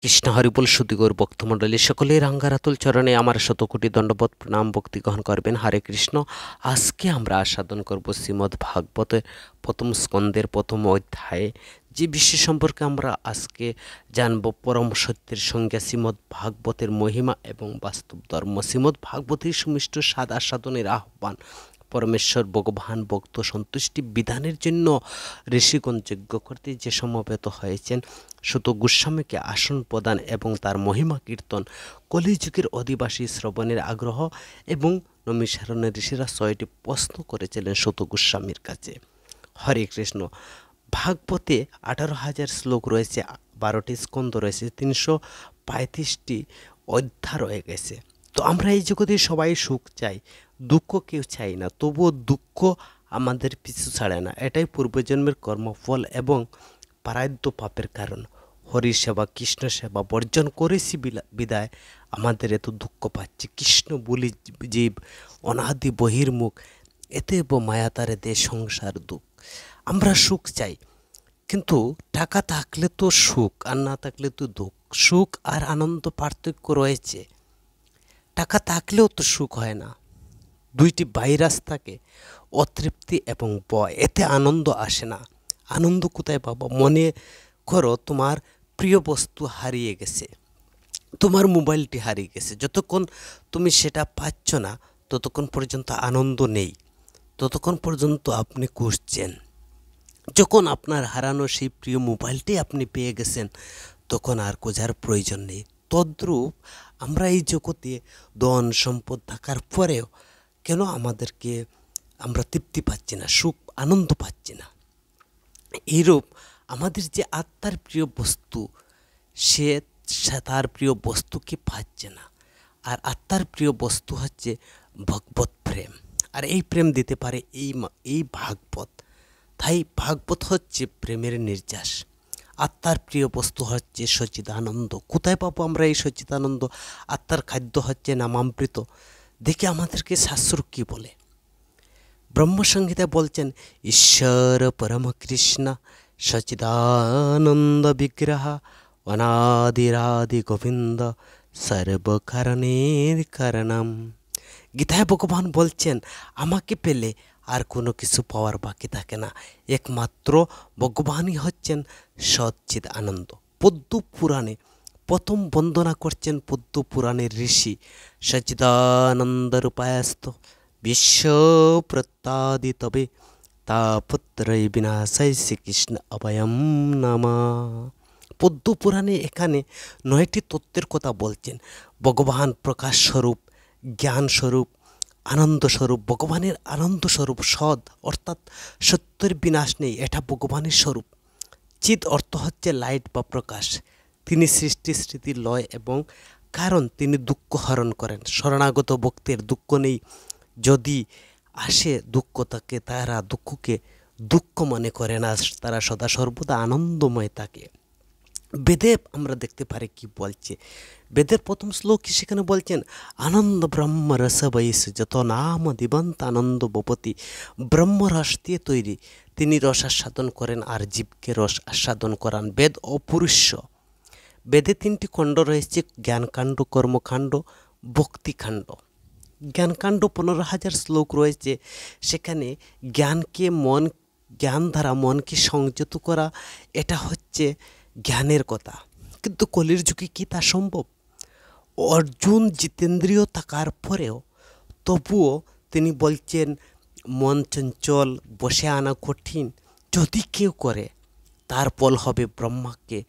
কৃষ্ণ হরিবোল সুদিগৌর ভক্তমণ্ডলী সকলের রাঙ্গারাতুল চরণে আমার শতকোটি দণ্ডবত প্রণাম ভক্তি গ্রহণ করবেন। হরে কৃষ্ণ। আজকে আমরা আস্বাদন করব শ্রীমদ্ ভাগবতের প্রথম স্কন্দের প্রথম অধ্যায়ে যে বিষয় সম্পর্কে আমরা আজকে জানব। পরম সত্যের সংজ্ঞা, শ্রীমদ্ ভাগবতের মহিমা এবং বাস্তব ধর্ম, শ্রীমদ্ ভাগবতের সুমিষ্ট স্বাদ আস্বাদনের আহ্বান, পরমেশ্বর ভগবান ভক্ত সন্তুষ্টি বিধানের জন্য ঋষিগণ যজ্ঞ করতে যে সমবেত হয়েছেন, সুত গোস্বামীকে আসন প্রদান এবং তার মহিমা কীর্তন, কলিযুগের অধিবাসী শ্রবণের আগ্রহ এবং নমিসারণ্যের ঋষিরা ৬টি প্রশ্ন করেছিলেন সুত গোস্বামীর কাছে। হরে কৃষ্ণ। ভাগবতে ১৮,০০০ শ্লোক রয়েছে, ১২টি স্কন্দ রয়েছে, ৩৩৫টি অধ্যায় রয়ে গেছে। তো আমরা এই জগতে সবাই সুখ চাই, দুঃখ কেউ চাই না, তবুও দুঃখ আমাদের পিছু ছাড়ে না। এটাই পূর্বজন্মের কর্মফল এবং পারাদ্য পাপের কারণ। হরি সেবা কৃষ্ণ সেবা বর্জন করেছি বিদায় আমাদের এত দুঃখ পাচ্ছে। কৃষ্ণ বলি জীব অনাদি বহির্মুখ, এতেব মায়া তারে দে সংসার দুঃখ। আমরা সুখ চাই, কিন্তু টাকা থাকলে তো সুখ, আর না থাকলে তো দুঃখ। সুখ আর আনন্দ পার্থক্য রয়েছে। টাকা থাকলেও তো সুখ হয় না, দুইটি ভাইরাস থাকে, অতৃপ্তি এবং ভয়, এতে আনন্দ আসে না। আনন্দ কোথায় পাবো? মনে করো তোমার প্রিয় বস্তু হারিয়ে গেছে, তোমার মোবাইলটি হারিয়ে গেছে, যতক্ষণ তুমি সেটা পাচ্ছ না ততক্ষণ পর্যন্ত আনন্দ নেই, ততক্ষণ পর্যন্ত আপনি খুঁজছেন। যখন আপনার হারানো সেই প্রিয় মোবাইলটি আপনি পেয়ে গেছেন, তখন আর খোঁজার প্রয়োজন নেই। তদ্রূপ আমরা এই জগতে ধন সম্পদ থাকার পরেও কেন আমরা তৃপ্তি পাচ্ছি না, সুখ আনন্দ পাচ্ছি না? এইরূপ আমাদের যে আত্মার প্রিয় বস্তু, সে তার প্রিয় বস্তুকে পাচ্ছে না। আর আত্মার প্রিয় বস্তু হচ্ছে ভগবত প্রেম, আর এই প্রেম দিতে পারে এই ভাগবত। তাই ভাগবত হচ্ছে প্রেমের নির্যাস। আত্মার প্রিয় বস্তু হচ্ছে সচ্চিদানন্দ। কোথায় পাবো আমরা এই সচ্চিদানন্দ? আত্মার খাদ্য হচ্ছে নামামৃত। দেখে আমাদেরকে শাস্ত্র কী বলে? ব্রহ্মসংহিতায় বলছেন, ঈশ্বর পরম কৃষ্ণ সচ্চিদানন্দ বিগ্রহ অনাদিরাদি গোবিন্দ সর্বকারণের কারণম। গীতায় ভগবান বলছেন, আমাকে পেলে আর কোনো কিছু পাওয়ার বাকি থাকে না, একমাত্র ভগবানই হচ্ছেন সচ্চিদ আনন্দ। পদ্ম পুরাণে প্রথম বন্দনা করছেন পদ্ম পুরাণের ঋষি, সচ্চিদানন্দ রূপায়স্ত বিশ্ব প্রত্যাদি তবে তাপত্রয় বিনাশায় শ্রীকৃষ্ণ অভয়ম নামা। পদ্ম পুরাণে এখানে ৯টি তত্ত্বের কথা বলছেন। ভগবান প্রকাশ স্বরূপ, জ্ঞান স্বরূপ, আনন্দ স্বরূপ। ভগবানের আনন্দ স্বরূপ সৎ, অর্থাৎ সত্যের বিনাশ নেই, এটা ভগবানের স্বরূপ। চিৎ অর্থ হচ্ছে লাইট বা প্রকাশ। তিনি সৃষ্টি স্মৃতি লয় এবং কারণ, তিনি দুঃখ হরণ করেন। শরণাগত ভক্তের দুঃখ নেই, যদি আসে দুঃখ তাকে, তারা দুঃখকে দুঃখ মনে করে না, তারা সদা সর্বদা আনন্দময় থাকে। বেদে আমরা দেখতে পারি কি বলছে। বেদের প্রথম শ্লোকে সেখানে বলছেন, আনন্দ ব্রহ্ম রস বৈস যত নাম দিবন্ত আনন্দ বপতি। ব্রহ্মরস দিয়ে তৈরি, তিনি রস আস্বাদন করেন আর জীবকে রস আস্বাদন করান। বেদ অপুরুষ্য। বেদে 3টি খণ্ড রয়েছে, জ্ঞানকাণ্ড, কর্মকাণ্ড, ভক্তিকাণ্ড। জ্ঞানকাণ্ড 15,000 শ্লোক রয়েছে। সেখানে জ্ঞান দ্বারা মনকে সংযত করা, এটা হচ্ছে জ্ঞানের কথা। কিন্তু কলির যুগে কি তা সম্ভব? অর্জুন জিতেন্দ্রীয় থাকার পরেও তবুও তিনি বলছেন, মন চঞ্চল, বসে আনা কঠিন। যদি কেউ করে তার ফল হবে ব্রহ্মাকে,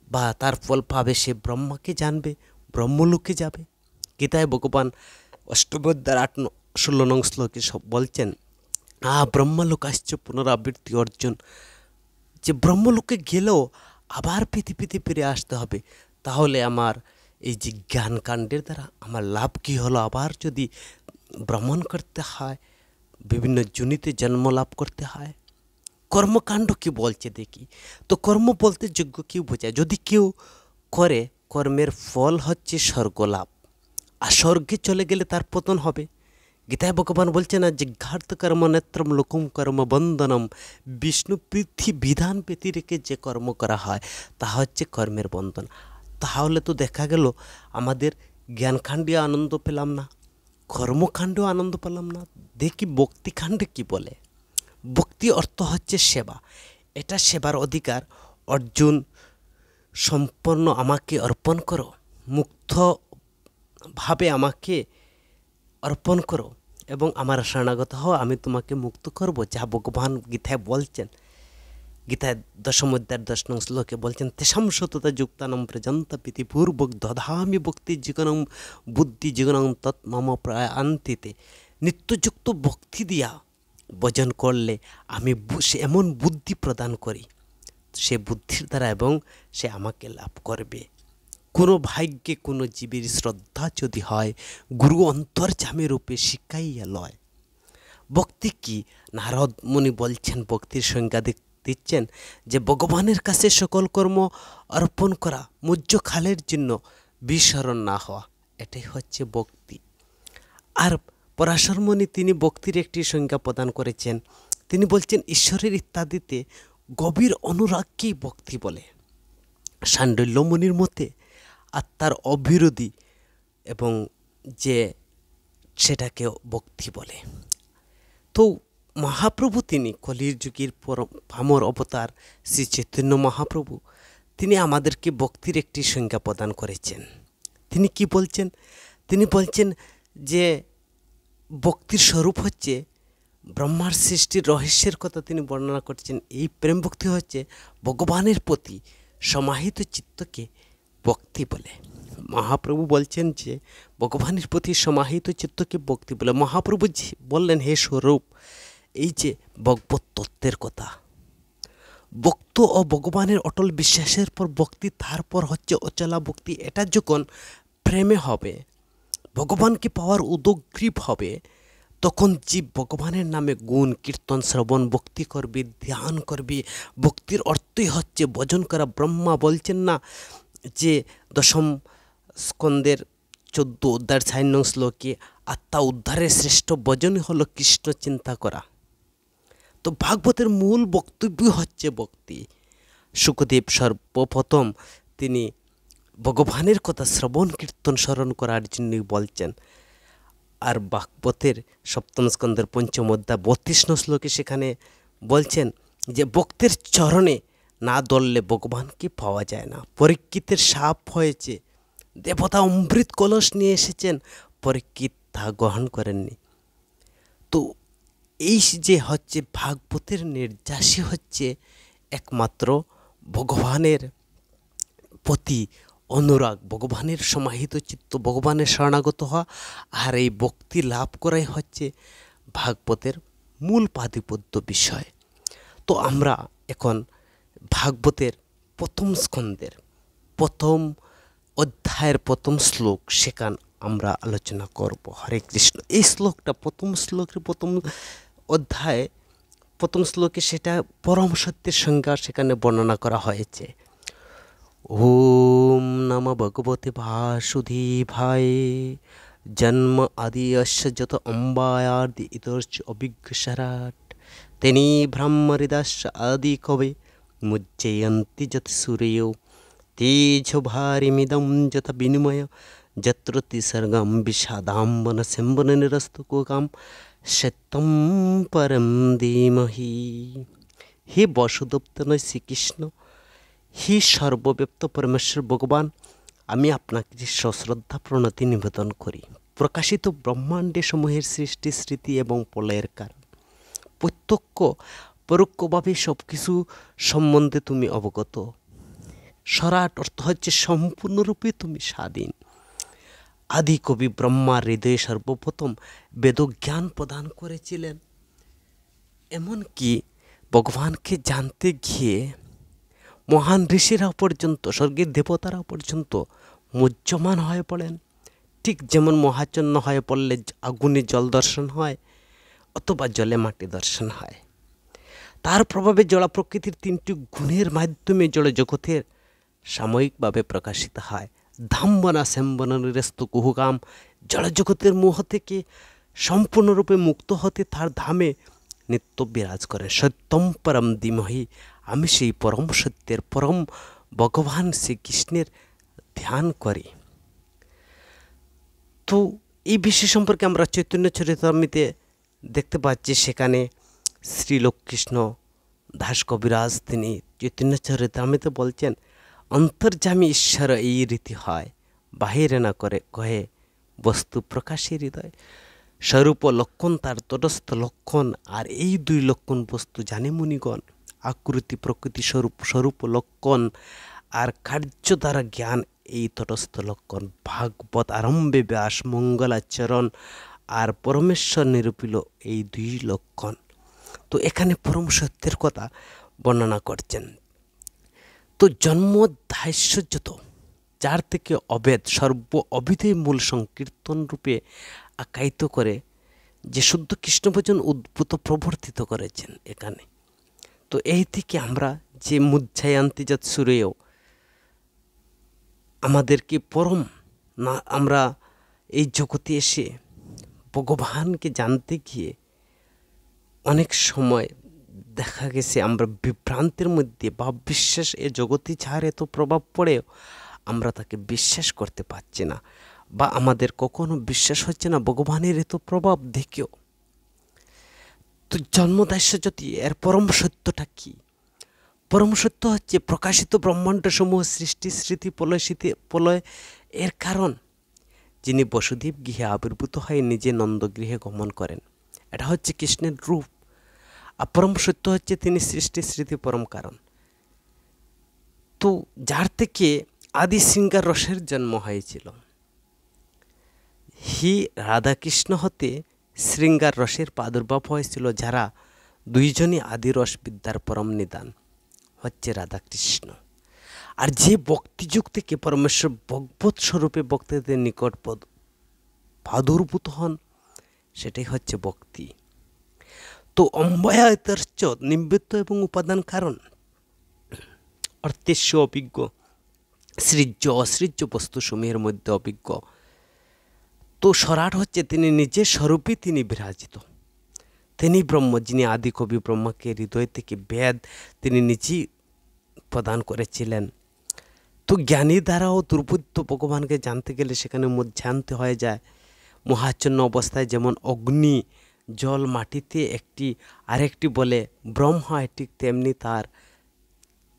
বা তার ফল পাবে, সে ব্রহ্মাকে জানবে, ব্রহ্মলোকে যাবে। গীতায় ভগবান অষ্টম অধ্যায় 8-16 নং শ্লোকে সব বলছেন, ব্রহ্মলোক আসছে পুনরাবৃত্তি অর্জুন। যে ব্রহ্মলোকে গেলেও আবার পৃথিবীতে ফিরে আসতে হবে। তাহলে আমার এই যে জ্ঞানকাণ্ডের দ্বারা আমার লাভ কী হলো? আবার যদি ভ্রমণ করতে হয়, বিভিন্ন জনিতে জন্ম লাভ করতে হয়। কর্মকাণ্ড কি বলছে দেখি তো। কর্ম বলতে যোগ্য কেউ বোঝায়, যদি কেউ করে, কর্মের ফল হচ্ছে স্বর্গলাভ, আর স্বর্গে চলে গেলে তার পতন হবে। গীতায় ভগবান বলছে না, জিঘার্থ কর্ম নেত্রম লোকম কর্ম বন্দনম। বিষ্ণু পৃথ্বী বিধান পেতে রেখে যে কর্ম করা হয় তা হচ্ছে কর্মের বন্ধন। তাহলে তো দেখা গেল আমাদের জ্ঞানকাণ্ডে আনন্দ পেলাম না, কর্মকাণ্ডেও আনন্দ পেলাম না। দেখি ভক্তিকাণ্ডে কি বলে। ভক্তি অর্থ হচ্ছে সেবা। এটা সেবার অধিকার অর্জুন সম্পন্ন আমাকে অর্পণ করো, মুক্তভাবে আমাকে অর্পণ করো এবং আমার শরণাগত হও, আমি তোমাকে মুক্ত করব। যা ভগবান গীতায় বলছেন, গীতায় 10ম অধ্যায়ের 10 নং শ্লোকে বলছেন, তেষাং সততা যুক্তানাং প্রজন্ত পিতি পূর্বক দধামি ভক্তি জীবনং বুদ্ধি জীবনং তৎ মম প্রায় আন্তিতে। নিত্যযুক্ত ভক্তি দিয়া ভজন করলে আমি এমন বুদ্ধি প্রদান করি, সে বুদ্ধির দ্বারা এবং সে আমাকে লাভ করবে। কোনো ভাগ্যে কোনো জীবের শ্রদ্ধা যদি হয়, গুরু অন্তর্যামী রূপে শিখাইয়া লয়। ভক্তি কি? নারদ মুনি বলছেন, ভক্তির সংজ্ঞা দিচ্ছেন যে ভগবানের কাছে সকল কর্ম অর্পণ করা, মুহ্য খালের জন্য বিস্মরণ না হওয়া, এটাই হচ্ছে ভক্তি। আর পরাশর মুনি তিনি ভক্তির একটি সংজ্ঞা প্রদান করেছেন। তিনি বলছেন, ঈশ্বরের ইত্যাদিতে গভীর অনুরাগকেই ভক্তি বলে। শাণ্ডল্য মুনির মতে আত্মার অবিরোধী এবং যে সেটাকে ভক্তি বলে। তো মহাপ্রভু তিনি কলির যুগের পামর অবতার শ্রী চৈতন্য মহাপ্রভু, তিনি আমাদেরকে ভক্তির একটি সংজ্ঞা প্রদান করেছেন। তিনি কি বলছেন? তিনি বলছেন যে ভক্তির স্বরূপ হচ্ছে ব্রহ্মার সৃষ্টির রহস্যের কথা তিনি বর্ণনা করছেন। এই প্রেম ভক্তি হচ্ছে ভগবানের প্রতি সমাহিত চিত্তকে ভক্তি বলে। মহাপ্রভু বলছেন যে ভগবানের প্রতি সমাহিত চিত্তকে ভক্তি বলে। মহাপ্রভু বললেন, হে স্বরূপ, এই যে ভগবত তত্ত্বের কথা, ভক্ত ও ভগবানের অটল বিশ্বাসের পর ভক্তি, তারপর হচ্ছে অচলা ভক্তি। এটা যখন প্রেমে হবে, ভগবানকে পাওয়ার উদগ্রীব হবে, তখন জীব ভগবানের নামে গুণ কীর্তন শ্রবণ ভক্তি করবি, ধ্যান করবি। ভক্তির অর্থই হচ্ছে ভজন করা। ব্রহ্মা বলছেন না যে 10ম স্কন্দের 14 অধ্যায়ের 4 নং শ্লোকে, আত্মা উদ্ধারের শ্রেষ্ঠ ভজনই হলো কৃষ্ণ চিন্তা করা। তো ভাগবতের মূল বক্তব্য হচ্ছে ভক্তি। শুকদেব সর্বপ্রথম তিনি ভগবানের কথা শ্রবণ কীর্তন স্মরণ করার জন্য বলছেন। আর ভাগবতের 7ম স্কন্দের 5ম অধ্যায় 32 নং শ্লোকে সেখানে বলছেন যে ভক্তের চরণে না দললে ভগবানকে পাওয়া যায় না। পরীক্ষিতের শাপ হয়েছে, দেবতা অমৃত কলস নিয়ে এসেছেন, পরীক্ষিত তা গ্রহণ করেননি। তো এই যে হচ্ছে ভাগবতের নির্যাসই হচ্ছে একমাত্র ভগবানের প্রতি অনুরাগ, ভগবানের সমাহিত চিত্ত, ভগবানের শরণাগত হওয়া। আর এই ভক্তি লাভ করাই হচ্ছে ভাগবতের মূল প্রাতিপদ্য বিষয়। তো আমরা এখন ভাগবতের 1ম স্কন্দের 1ম অধ্যায়ের 1ম শ্লোক সেখান আমরা আলোচনা করব। হরে কৃষ্ণ। এই শ্লোকটা 1ম শ্লোকের 1ম অধ্যায়ে 1ম শ্লোকে সেটা পরম সত্যের সংজ্ঞা সেখানে বর্ণনা করা হয়েছে। ওম নমঃ ভগবতে বাসুদেবায় জন্ম আদি অস্য যত অম্বায়াদি ইতর্চ অভিজ্ঞসরাট তেনি ব্রহ্মহৃদস্য আদি কবে মুজ্জয়ন্তি যত সূর্যো তেজ ভারিমিদং যত বিনিময় যত্র তিসর্গম বিষাদাম্বন সেম্বন নিরস্তকোকাম সত্যম পরম ধীমহি। হে বসুদেবতনয় শ্রীকৃষ্ণ, হে সর্বব্যাপ্ত পরমেশ্বর ভগবান, আমি আপনাকে সশ্রদ্ধা প্রণতি নিবেদন করি। প্রকাশিত ব্রহ্মাণ্ডে সমূহের সৃষ্টি, স্মৃতি এবং প্রলয়ের কারণ, প্রত্যক্ষ পরোক্ষভাবে সব কিছু সম্বন্ধে তুমি অবগত। সরাট অর্থ হচ্ছে সম্পূর্ণরূপে তুমি স্বাধীন। আদি কবি ব্রহ্মার হৃদয়ে সর্বপ্রথম বেদজ্ঞান প্রদান করেছিলেন। এমনকি ভগবানকে জানতে গিয়ে মহান ঋষিরা পর্যন্ত, স্বর্গের দেবতারা পর্যন্ত মুহ্যমান হয়ে পড়েন। ঠিক যেমন মহাচন্ন হয়ে পড়লে আগুনে জল দর্শন হয় অথবা জলে মাটি দর্শন হয়। তার প্রভাবে জড় প্রকৃতির 3টি গুণের মাধ্যমে জড় জগতের সাময়িকভাবে প্রকাশিত হয়। ধাম্বনা সেম্বন নিরস্ত কুহুকাম, জড় জগতের মোহ থেকে সম্পূর্ণরূপে মুক্ত হতে তার ধামে নিত্য বিরাজ করে। সত্যম পরম ধীমহি, আমি সেই পরম সত্যের পরম ভগবান শ্রীকৃষ্ণের ধ্যান করি। তো এই বিষয় সম্পর্কে আমরা চৈতন্য চরিতামৃতে দেখতে পাচ্ছি। সেখানে শ্রীলোককৃষ্ণ দাস কবিরাজ তিনি চৈতন্য চরিতামৃতে বলছেন, অন্তর্যামী ঈশ্বর এই রীতি হয়, বাহিরে না করে কহে বস্তু প্রকাশে হৃদয়। স্বরূপ লক্ষণ তার তটস্থ লক্ষণ, আর এই দুই লক্ষণ বস্তু জানে মুনিগণ। আকৃতি প্রকৃতি স্বরূপ, স্বরূপ লক্ষণ আর কার্য দ্বারা জ্ঞান এই তটস্থ লক্ষণ। ভাগবত আরম্ভে ব্যাস মঙ্গলাচরণ আর পরমেশ্বর নিরূপিল এই দুই লক্ষণ। তো এখানে পরম সত্যের কথা বর্ণনা করছেন। তো জন্মোধ্যায়যত, যার থেকে অভেদ সর্ব অভিধেয় মূল সংকীর্তন রূপে আখ্যায়িত করে যে শুদ্ধ কৃষ্ণভজন উদ্ভূত প্রবর্তিত করেছেন এখানে। তো এই থেকে আমরা যে মুধ্যায়ান্তিজাত সুরেও আমাদেরকে পরম না, আমরা এই জগতে এসে ভগবানকে জানতে গিয়ে অনেক সময় দেখা গেছে আমরা বিভ্রান্তের মধ্যে বা বিশ্বাস, এ জগতে যার এত প্রভাব পড়েও আমরা তাকে বিশ্বাস করতে পারছি না, বা আমাদের কখনো বিশ্বাস হচ্ছে না ভগবানের এত প্রভাব দেখেও। তো জন্মদাস্যজ্যোতি এর পরম সত্যটা কি? পরম সত্য হচ্ছে প্রকাশিত ব্রহ্মাণ্ড সমূহ সৃষ্টি স্মৃতি প্রলয় এর কারণ, যিনি বসুদেব গৃহে আবির্ভূত হয়ে নিজে নন্দগৃহে গমন করেন। এটা হচ্ছে কৃষ্ণের রূপ। আর পরম সত্য হচ্ছে তিনি সৃষ্টি স্মৃতি পরম কারণ। তো যার থেকে আদি শৃঙ্গার রসের জন্ম হয়েছিল, হি রাধাকৃষ্ণ হতে শৃঙ্গার রসের প্রাদুর্ভাব হয়েছিল, যারা দুইজনই আদি রস বিদ্যার পরম নিদান হচ্ছে রাধাকৃষ্ণ। আর যে ভক্তিযুগ থেকে পরমেশ্বর ভগবত স্বরূপে ভক্তদের নিকট প্রাদুর্ভূত হন, সেটাই হচ্ছে ভক্তি। তো অম্বয়ায়তর্চ নিবৃত্ত এবং উপাদান কারণ, অর্থেস্য অভিজ্ঞ, সৃজ্য অসৃজ্য বস্তুসমূহের মধ্যে অভিজ্ঞ। তো সরাট হচ্ছে তিনি নিজের স্বরূপে তিনি বিরাজিত, তিনি ব্রহ্ম, যিনি আদি কবি ব্রহ্মাকে হৃদয় থেকে বেদ তিনি নিজেই প্রদান করেছিলেন। তো জ্ঞানী দ্বারাও দুর্বুদ্ধ ভগবানকে জানতে গেলে সেখানে মধ্যান্তে হয়ে যায়। মহাচ্ছন্ন অবস্থায় যেমন অগ্নি জল মাটিতে একটি আরেকটি বলে ব্রহ্ম হয়, ঠিক তেমনি তার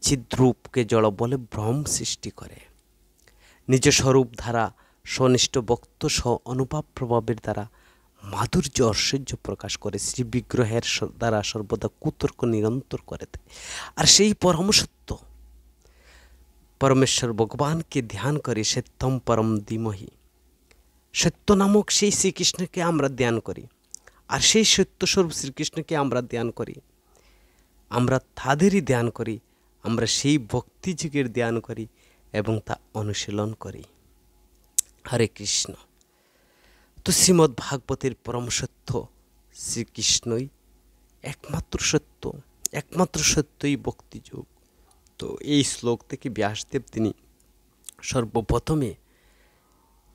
চিদ্রূপকে জড় বলে ভ্রম সৃষ্টি করে। নিজ স্বরূপ ধারা স্বনিষ্ঠ ভক্ত স্ব অনুভব প্রভাবের দ্বারা মাধুর্য ঐশ্বর্য প্রকাশ করে, শ্রী বিগ্রহের দ্বারা সর্বদা কুতর্ক নিরন্তর করে দেয়। আর সেই পরম সত্য পরমেশ্বর ভগবানকে ধ্যান করে সত্যম পরম ধীমহি, সত্য নামক সেই শ্রীকৃষ্ণকে আমরা ধ্যান করি। আর সেই সত্যস্বরূপ শ্রীকৃষ্ণকে আমরা ধ্যান করি, আমরা তাদেরই ধ্যান করি, আমরা সেই ভক্তিযুগের ধ্যান করি এবং তা অনুশীলন করি। হরে কৃষ্ণ। তো শ্রীমদ্ ভাগবতের পরম সত্য শ্রীকৃষ্ণই একমাত্র সত্য, একমাত্র সত্যই ভক্তিযোগ। তো এই শ্লোক থেকে ব্যাসদেব তিনি সর্বপ্রথমে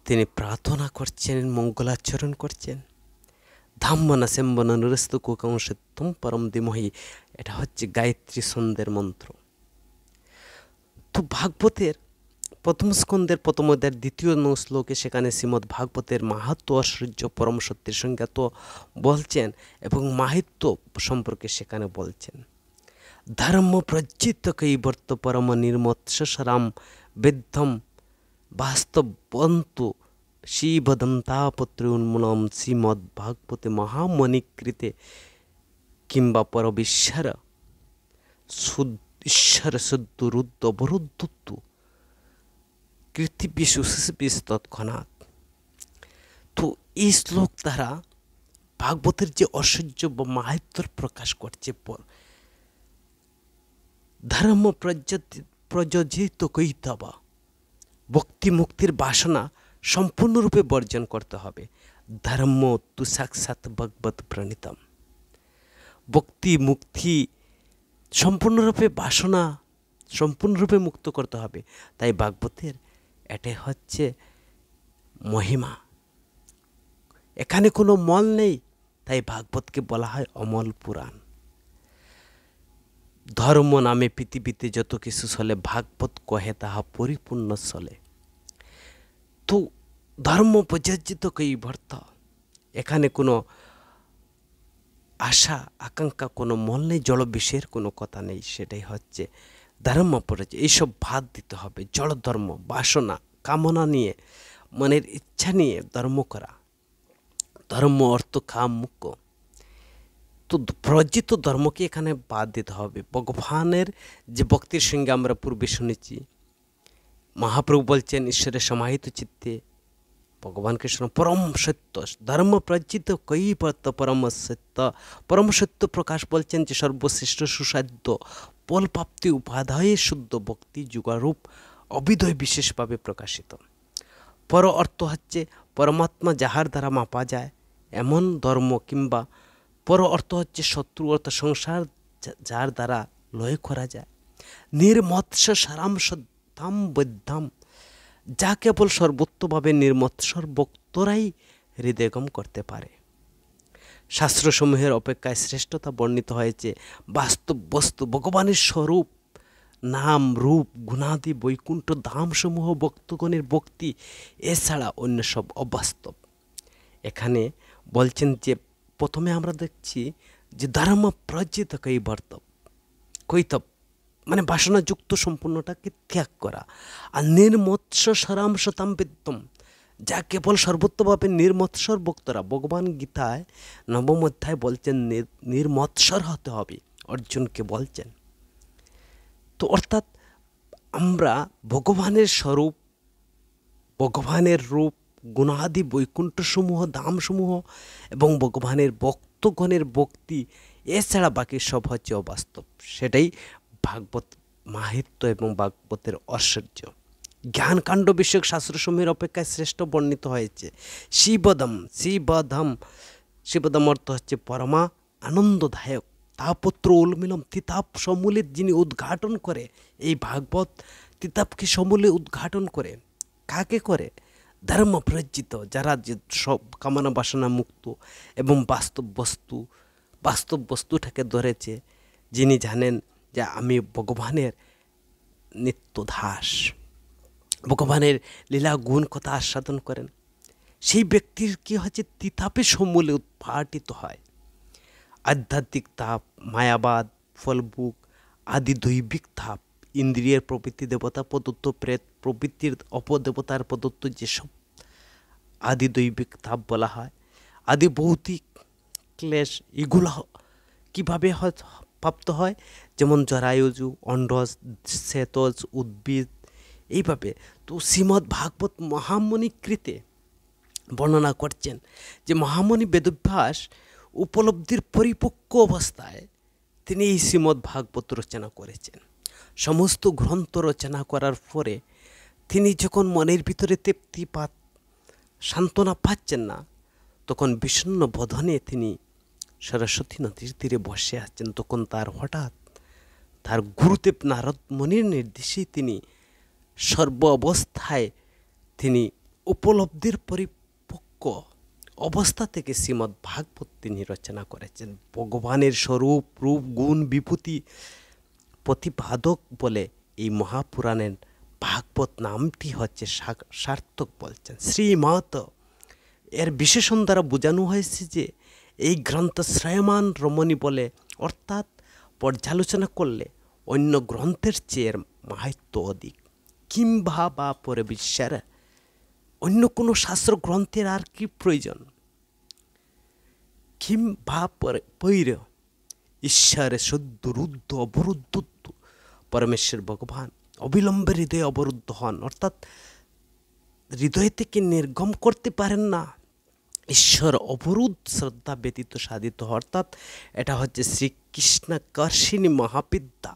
তিনি প্রার্থনা করছেন, মঙ্গলাচরণ করছেন, ধাম্মনা সেম্বনা নুরস্তু কুকং সত্যম পরম ধীমহি। এটা হচ্ছে গায়ত্রী ছন্দের মন্ত্র। তো ভাগবতের প্রথম স্কন্ধের প্রথম অধ্যায়ের দ্বিতীয় শ্লোকে সেখানে শ্রীমদ্ ভাগবতের মাহাত্ম ঐশ্বর্য পরম সত্যের সংজ্ঞা তো বলছেন এবং মাহাত্ম্য সম্পর্কে সেখানে বলছেন। ধর্ম প্রজ্জিত কৈবর্ত পরম নির্মৎসরাম বেদ্ধম বাস্তবন্তু শিবদম তাপত্র উন্মূলম শ্রীমদ্ ভাগবতে মহামণিকৃতে কিংবা পরবিশ্বর ঈশ্বর শুদ্ধ রুদ্ধ অবরুদ্ধ কৃতিবিশু তৎক্ষণাৎ। তো এই শ্লোক দ্বারা ভাগবতের যে ঐশ্বর্য বা মাহাত্ম্য প্রকাশ করছে। ধর্ম প্রযোজিত কৈতবা, ভক্তি মুক্তির বাসনা সম্পূর্ণরূপে বর্জন করতে হবে। ধর্ম তু সাক্ষাৎ ভগবত প্রণীতম, ভক্তি মুক্তি সম্পূর্ণরূপে বাসনা সম্পূর্ণরূপে মুক্ত করতে হবে। তাই ভাগবতের এটাই হচ্ছে মহিমা, এখানে কোনো মল নেই। তাই ভাগবতকে বলা হয় অমল পুরাণ। ধর্ম নামে পৃথিবীতে যত কিছু চলে, ভাগবত কহে তাহা পরিপূর্ণ চলে। তো ধর্ম প্রযোজিত কৈবর্ত, এখানে কোনো আশা আকাঙ্ক্ষা, কোনো মল নেই, জলবিষের কোনো কথা নেই। সেটাই হচ্ছে ধর্ম প্রযোজ্য। এইসব বাদ দিতে হবে। জড়ধর্ম, বাসনা, কামনা নিয়ে, মনের ইচ্ছা নিয়ে ধর্ম করা, ধর্ম অর্থ কাম মুখ্য। তো প্রজ্জিত ধর্মকে এখানে বাদ দিতে হবে। ভগবানের যে ভক্তির সঙ্গে আমরা পূর্বে শুনেছি, মহাপ্রভু বলছেন ঈশ্বরের সমাহিত চিত্তে ভগবান কৃষ্ণ পরম সত্য, ধর্ম প্রজ্জিত কৈবর্ত পরম সত্য। পরম সত্য প্রকাশ বলছেন যে সর্বশ্রেষ্ঠ সুসাধ্য ফলপ্রাপ্তি উপাধ্যায়ে শুদ্ধ ভক্তি যুগারূপ অবিধয় বিশেষভাবে প্রকাশিত। পর অর্থ হচ্ছে পরমাত্মা যাহার দ্বারা মাপা যায় এমন ধর্ম, কিংবা পর অর্থ হচ্ছে শত্রু অর্থ সংসার যার দ্বারা লয় করা যায়। নির্মৎস্য সারাংশ ধাম বৈদ্যাম, যা কেবল সর্বোত্তভাবে নির্মৎসর ভক্তরাই হৃদয়গম করতে পারে। শাস্ত্রসমূহের অপেক্ষায় শ্রেষ্ঠতা বর্ণিত হয়েছে বাস্তব বস্তু ভগবানের স্বরূপ, নাম রূপ গুণাদি বৈকুণ্ঠ ধামসমূহ ভক্তগণের ভক্তি, এছাড়া অন্য সব অবাস্তব। এখানে বলছেন যে প্রথমে আমরা দেখছি যে ধর্ম প্রজ্জিত কৈতব মানে বাসনাযুক্ত সম্পূর্ণটাকে ত্যাগ করা, আর নির্মৎস্য সারাংশতাম বিদ্যম, যা কেবল সর্বোত্তভাবে নির্মৎসর ভক্তরা। ভগবান গীতায় নবম অধ্যায় বলছেন নির্মৎসর হতে হবে, অর্জুনকে বলছেন। তো অর্থাৎ আমরা ভগবানের স্বরূপ, ভগবানের রূপ, গুণাদি বৈকুণ্ঠসমূহ ধামসমূহ এবং ভগবানের ভক্তগণের ভক্তি, এছাড়া বাকি সব হচ্ছে অবাস্তব। সেটাই ভাগবত মাহাত্ম্য এবং ভাগবতের ঐশ্বর্য। জ্ঞানকাণ্ড বিষয়ক শাস্ত্রসমূহের অপেক্ষায় শ্রেষ্ঠ বর্ণিত হয়েছে শিবদম। শিবদম অর্থ হচ্ছে পরমা আনন্দদায়ক, তাপত্র উন্মিলম, তিতাপ সমূলে যিনি উদ্ঘাটন করে, এই ভাগবত তিতাপকে সমূলে উদ্ঘাটন করে। কাকে করে? ধর্ম প্রজ্জিত, যারা যে সব কামনা বাসনা মুক্ত এবং বাস্তব বস্তুটাকে ধরেছে, যিনি জানেন যে আমি ভগবানের নিত্য দাস, ভগবানের লীলা গুণ কথা আস্বাদন করেন, সেই ব্যক্তির কি হচ্ছে তিতাপে সমূলে উদ্ঘাটিত হয়। আধ্যাত্মিক তাপ, মায়াবাদ, ফলভোগ আদি দৈবিক তাপ, ইন্দ্রিয়ের প্রবৃত্তি দেবতা প্রদত্ত, প্রেত প্রবৃত্তির অপদেবতার প্রদত্ত যেসব আদি দৈবিক তাপ বলা হয়, আদি ভৌতিক ক্লেশ, এগুলো কীভাবে প্রাপ্ত হয়? যেমন জরায়ুজু, অন্ডজ, শ্বেতজ, উদ্ভিদ, এইভাবে। তো শ্রীমদ্ ভাগবত মহামণিকৃতে বর্ণনা করছেন যে মহামণি বেদব্যাস উপলব্ধির পরিপক্ক অবস্থায় তিনি এই শ্রীমদ্ ভাগবত রচনা করেছেন। সমস্ত গ্রন্থ রচনা করার পরে তিনি যখন মনের ভিতরে তৃপ্তিপাত সান্ত্বনা পাচ্ছেন না, তখন বিষণ্ণ বদনে তিনি সরস্বতী নদীর তীরে বসে আছেন। তখন হঠাৎ তার গুরুদেব নারদ মুনির নির্দেশে তিনি সর্ব অবস্থায় তিনি উপলব্ধির পরিপক্ক অবস্থা থেকে শ্রীমদ্ ভাগবত তিনি রচনা করেছেন। ভগবানের স্বরূপ, রূপ, গুণ, বিভূতি প্রতিপাদক বলে এই মহাপুরাণের ভাগবত নামটি হচ্ছে সার্থক বলছেন। শ্রীমত এর বিশেষণ দ্বারা বোঝানো হয়েছে যে এই গ্রন্থ শ্রেয়মান রমণী বলে, অর্থাৎ পর্যালোচনা করলে অন্য গ্রন্থের চেয়ে মাহাত্ম্য অধিক। কিংবা বা পরে বিশ্বের অন্য কোনো শাস্ত্র গ্রন্থের আর কি প্রয়োজন? কিংবা পৈর ঈশ্বরে শুদ্ধ রুদ্ধ অবরুদ্ধ, পরমেশ্বর ভগবান অবিলম্বে হৃদয়ে অবরুদ্ধ হন, অর্থাৎ হৃদয় থেকে নির্গম করতে পারেন না। ঈশ্বর অবরুদ্ধ শ্রদ্ধা ব্যতীত সাধিত, অর্থাৎ এটা হচ্ছে শ্রীকৃষ্ণ কর্ষিণী মহাবিদ্যা।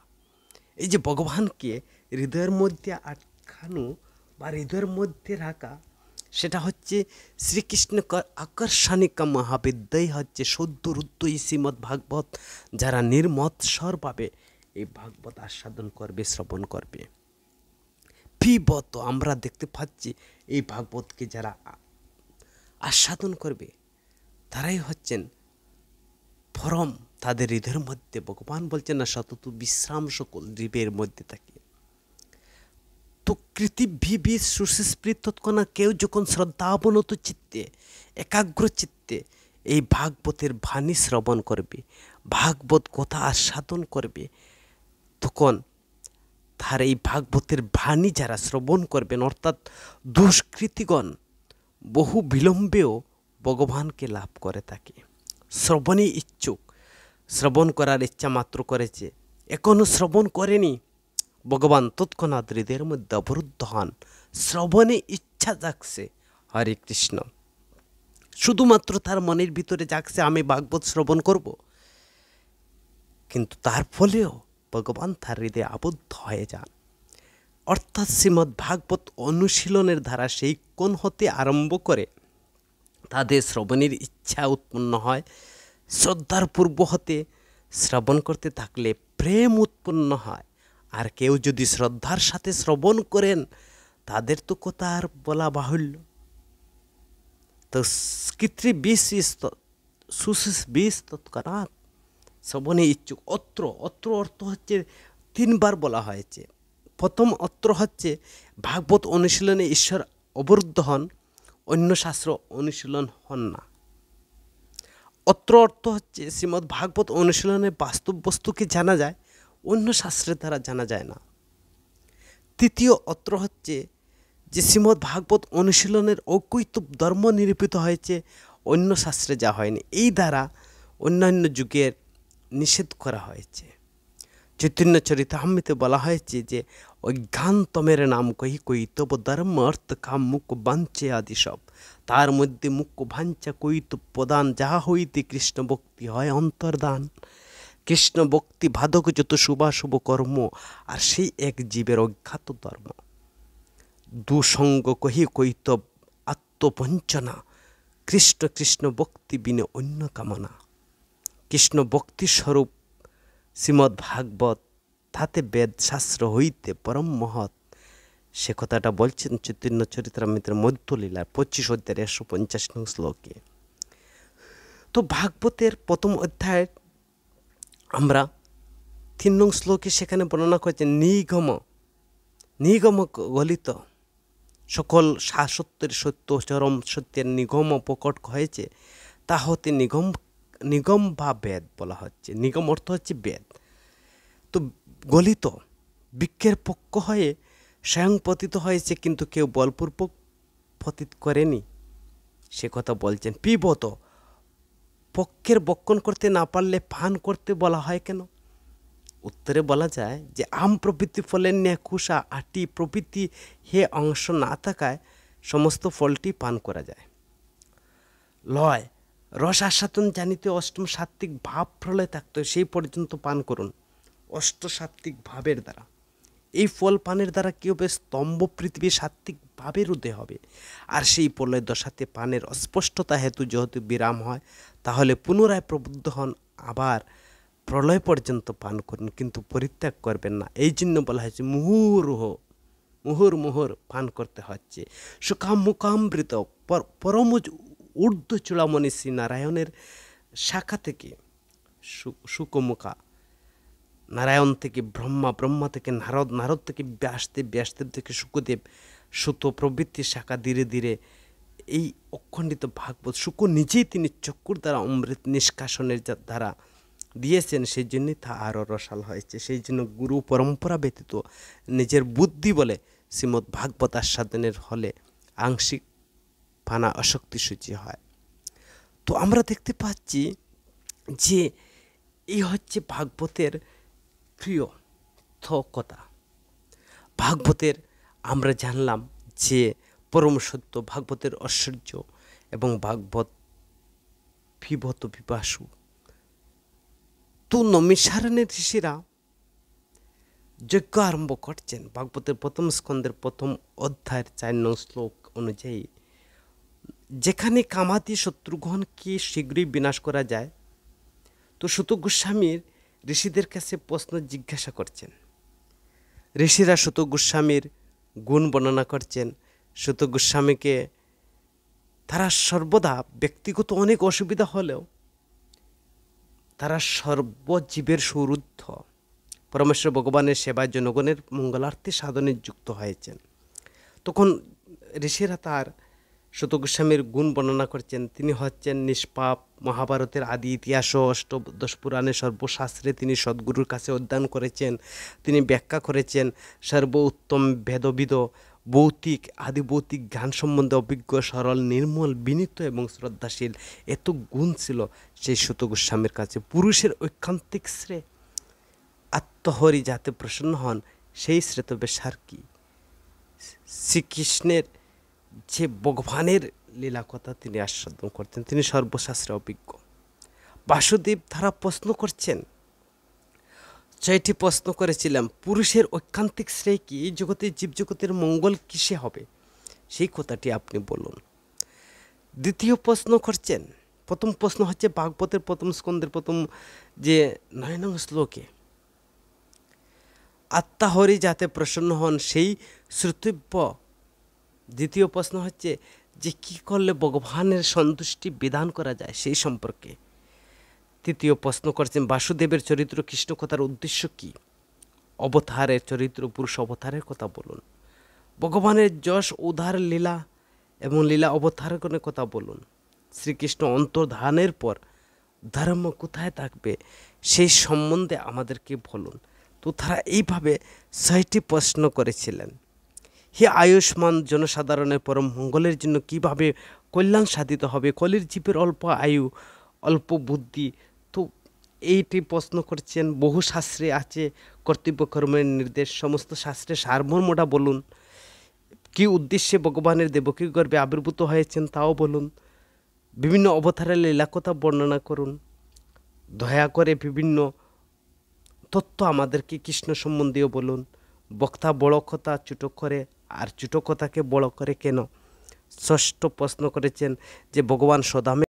এই যে ভগবানকে হৃদয়ের মধ্যে আটকানো বা হৃদয়ের মধ্যে রাখা, সেটা হচ্ছে শ্রীকৃষ্ণ আকর্ষণিকা মহাবিদ্যাই হচ্ছে সদ্য রুদ্ধ এই শ্রীমদ্ ভাগবত। যারা নির্মৎসরভাবে এই ভাগবত আস্বাদন করবে, শ্রবণ করবে, পিবত, আমরা দেখতে পাচ্ছি এই ভাগবতকে যারা আস্বাদন করবে তারাই হচ্ছেন পরম। তাদের হৃদয়ের মধ্যে ভগবান বলছেন না, সতত বিশ্রাম সকল জীবের মধ্যে থাকে। তো কৃতিভিবি সুস্মৃত তৎক্ষণা কেউ যখন শ্রদ্ধাবনত চিত্তে একাগ্র চিত্তে এই ভাগবতের বাণী শ্রবণ করবে, ভাগবত কথা আস্বাদন করবে, তখন তার এই ভাগবতের বাণী যারা শ্রবণ করবেন, অর্থাৎ দুষ্কৃতিগণ বহু বিলম্বেও ভগবানকে লাভ করে থাকে। শ্রবণে ইচ্ছুক, শ্রবণ করার ইচ্ছা মাত্র করেছে, এখনও শ্রবণ করেনি, ভগবান তৎক্ষণাৎ হৃদয়ের মধ্যে অবরুদ্ধ হন। শ্রবণে ইচ্ছা জাগছে, হরে কৃষ্ণ, শুধুমাত্র তার মনের ভিতরে জাগছে আমি ভাগবত শ্রবণ করব, কিন্তু তার ফলেও ভগবান তার হৃদয়ে আবদ্ধ হয়ে যান। অর্থাৎ শ্রীমদ্ ভাগবত অনুশীলনের ধারা সেই কোণ হতে আরম্ভ করে তাদের শ্রবণের ইচ্ছা উৎপন্ন হয়। শ্রদ্ধার পূর্ব হতে শ্রবণ করতে থাকলে প্রেম উৎপন্ন হয়। আর কেউ যদি শ্রদ্ধার সাথে শ্রবণ করেন তাদের তো কথা আর বলা বাহুল্য। তো কৃত্রি বিষ সুশিস বিষ তৎক্ষণাৎ শ্রবণে ইচ্ছুক। অত্র অর্থ হচ্ছে তিনবার বলা হয়েছে। প্রথম অত্র হচ্ছে ভাগবত অনুশীলনে ঈশ্বর অবরুদ্ধ হন, অন্য শাস্ত্র অনুশীলন হন না। অত্র অর্থ হচ্ছে শ্রীমদ্ ভাগবত অনুশীলনে বাস্তব বস্তুকে জানা যায়, অন্য শাস্ত্রের দ্বারা জানা যায় না। তৃতীয় অত্র হচ্ছে যে শ্রীমদ্ ভাগবত অনুশীলনের অকৈত ধর্ম নিরূপিত হয়েছে, অন্য শাস্ত্রে যা হয়নি। এই দ্বারা অন্যান্য যুগের নিষেধ করা হয়েছে। চৈতন্য চরিতামৃতে বলা হয়েছে যে অজ্ঞান তমের নাম কহি কৈতব ধর্ম অর্থ কাম মুখ বাঞ্ছে আদি সব, তার মধ্যে মুখ্য ভাঞ্চা কৈত প্রদান, যাহা হইতে কৃষ্ণ ভক্তি হয় অন্তর্দান। কৃষ্ণ ভক্তি বাধক যত শুভাশুভ কর্ম, আর সেই এক জীবের অজ্ঞাত ধর্ম। দুসঙ্গ কহি কৈতব আত্মবঞ্চনা, কৃষ্ণ কৃষ্ণ ভক্তি বিনে অন্য কামনা। কৃষ্ণ ভক্তি স্বরূপ শ্রীমদ্ ভাগবত, তাতে বেদ শাস্ত্র হইতে পরম মহৎ। সে কথাটা বলছেন চৈতন্য চরিতামৃতের মধ্যলীলার 25 অধ্যায়ের 150 নং শ্লোকে। তো ভাগবতের প্রথম অধ্যায় আমরা 3 নং শ্লোকে সেখানে বর্ণনা করেছেন নিগম গলিত সকল সত্যের সত্য চরম সত্যের নিগম প্রকট হয়েছে, তা হতে নিগম বা বেদ বলা হচ্ছে। নিগম অর্থ হচ্ছে বেদ। তো গলিত বৃক্ষের পক্ষ হয়ে স্বয়ং পতিত হয়েছে, কিন্তু কেউ বলপূর্বক পতিত করেনি, সে কথা বলছেন। পিবত, পক্ষের বক্ষণ করতে না পারলে পান করতে বলা হয় কেন? উত্তরে বলা যায় যে আম প্রভৃতি ফলের ন্যায় কুষা আটি প্রভৃতি হে অংশ না থাকায় সমস্ত ফলটি পান করা যায়। লয়, রস আস্বাদন জানিতে অষ্টম সাত্ত্বিক ভাব প্রলয় থাকতে সেই পর্যন্ত পান করুন অষ্ট সাত্ত্বিক ভাবের দ্বারা। এই ফল পানের দ্বারা কী হবে? স্তম্ভ পৃথিবী সাত্ত্বিক ভাবের উদয় হবে। আর সেই প্রলয় দশাতে পানের অস্পষ্টতা হেতু যেহেতু বিরাম হয়, তাহলে পুনরায় প্রবুদ্ধ হন, আবার প্রলয় পর্যন্ত পান করুন, কিন্তু পরিত্যাগ করবেন না। এই জন্য বলা হয়েছে মুহুর পান করতে হচ্ছে। সুকাম মুকামৃত পরম ঊর্ধ্ব চূড়ামণি শ্রী নারায়ণের শাখা থেকে সুকমুখা, নারায়ণ থেকে ব্রহ্মা, ব্রহ্মা থেকে নারদ, নারদ থেকে ব্যাসদেব, ব্যাসদেব থেকে শুকদেব, সুত প্রবৃত্তির শাখা ধীরে ধীরে এই অখণ্ডিত ভাগবত শুক নিজেই তিনি চক্ষুর দ্বারা অমৃত নিষ্কাশনের দ্বারা দিয়েছেন, সেই জন্যই তা আরও রসাল হয়েছে। সেই জন্য গুরু পরম্পরা ব্যতীত নিজের বুদ্ধি বলে শ্রীমদ্ ভাগবত আস্বাদনের হলে আংশিক পানা অশক্তি সূচি হয়। তো আমরা দেখতে পাচ্ছি যে এই হচ্ছে ভাগবতের প্রিয় কথা। ভাগবতের আমরা জানলাম যে পরম সত্য, ভাগবতের ঐশ্বর্য এবং ভাগবত পিবত পিপাসু। তো নৈমিষারণ্যের ঋষিরা যজ্ঞ আরম্ভ করছেন। ভাগবতের প্রথম স্কন্ধের প্রথম অধ্যায়ের 4 নং শ্লোক অনুযায়ী, যেখানে কামাদি শত্রুঘ্নকে শীঘ্রই বিনাশ করা যায়, তো সুত গোস্বামীর ঋষিদের কাছে প্রশ্ন জিজ্ঞাসা করছেন। ঋষিরা সুত গোস্বামীর গুণ বর্ণনা করছেন। সুত গোস্বামীকে তারা সর্বদা ব্যক্তিগত অনেক অসুবিধা হলেও তারা সর্বজীবের সুরুদ্ধ, পরমেশ্বর ভগবানের সেবায় জনগণের মঙ্গলার্থে সাধনে যুক্ত হয়েছেন। তখন ঋষিরা তার সুত গোস্বামীর গুণ বর্ণনা করছেন। তিনি হচ্ছেন নিষ্পাপ, মহাভারতের আদি ইতিহাস ও অষ্টাদশ পুরাণের সর্বশাস্ত্রে তিনি সদ্গুরুর কাছে অধ্যয়ন করেছেন, তিনি ব্যাখ্যা করেছেন। সর্বোত্তম বেদবিদ, ভৌতিক আদি ভৌতিক জ্ঞান সম্বন্ধে অভিজ্ঞ, সরল, নির্মল, বিনীত এবং শ্রদ্ধাশীল, এত গুণ ছিল সেই সুত গোস্বামীর কাছে। পুরুষের ঐকান্তিক শ্রেয়, আত্মহরি যাতে প্রসন্ন হন সেই শ্রেতবে সার কি? শ্রীকৃষ্ণের যে ভগবানের লীলা কথা তিনি আস্বাদন করতেন, তিনি সর্বশাস্ত্রে অভিজ্ঞ। বাসুদেব তারা প্রশ্ন করছেন, 6টি প্রশ্ন করেছিলাম, পুরুষের ঐকান্তিক শ্রেয় কি? এই জগতে জীবজগতের মঙ্গল কিসে হবে সেই কথাটি আপনি বলুন। দ্বিতীয় প্রশ্ন করছেন, প্রথম প্রশ্ন হচ্ছে ভাগবতের প্রথম স্কন্ধের প্রথম যে 9 নং শ্লোকে, আত্মাহরি যাতে প্রসন্ন হন সেই শ্রুতব্য। দ্বিতীয় প্রশ্ন হচ্ছে যে কী করলে ভগবানের সন্তুষ্টি বিধান করা যায় সেই সম্পর্কে। তৃতীয় প্রশ্ন করছেন বাসুদেবের চরিত্র কৃষ্ণ কথার উদ্দেশ্য কী? অবতারের চরিত্র পুরুষ অবতারের কথা বলুন। ভগবানের যশ উদার লীলা এবং লীলা অবতারণের কথা বলুন। শ্রীকৃষ্ণ অন্তর্ধানের পর ধর্ম কোথায় থাকবে সেই সম্বন্ধে আমাদেরকে বলুন। তো তারা এইভাবে 6টি প্রশ্ন করেছিলেন। হে আয়ুষ্মান জনসাধারণের পরম মঙ্গলের জন্য কিভাবে কল্যাণ সাধিত হবে? কলির জীবের অল্প আয়ু, অল্প বুদ্ধি। তো এইটি প্রশ্ন করছেন। বহু শাস্ত্রে আছে কর্তব্য কর্মের নির্দেশ, সমস্ত শাস্ত্রের সারমর্মটা বলুন। কি উদ্দেশ্যে ভগবানের দেবকীর গর্ভে আবির্ভূত হয়েছেন তাও বলুন। বিভিন্ন অবতারের লীলাকথা বর্ণনা করুন। দয়া করে বিভিন্ন তথ্য আমাদেরকে কৃষ্ণ সম্বন্ধীয় বলুন। বক্তা বড় কথা ছোটো করে, আর ছোটো কথাকে বড় করে কেন? ষষ্ঠ প্রশ্ন করেছেন যে ভগবান সদামে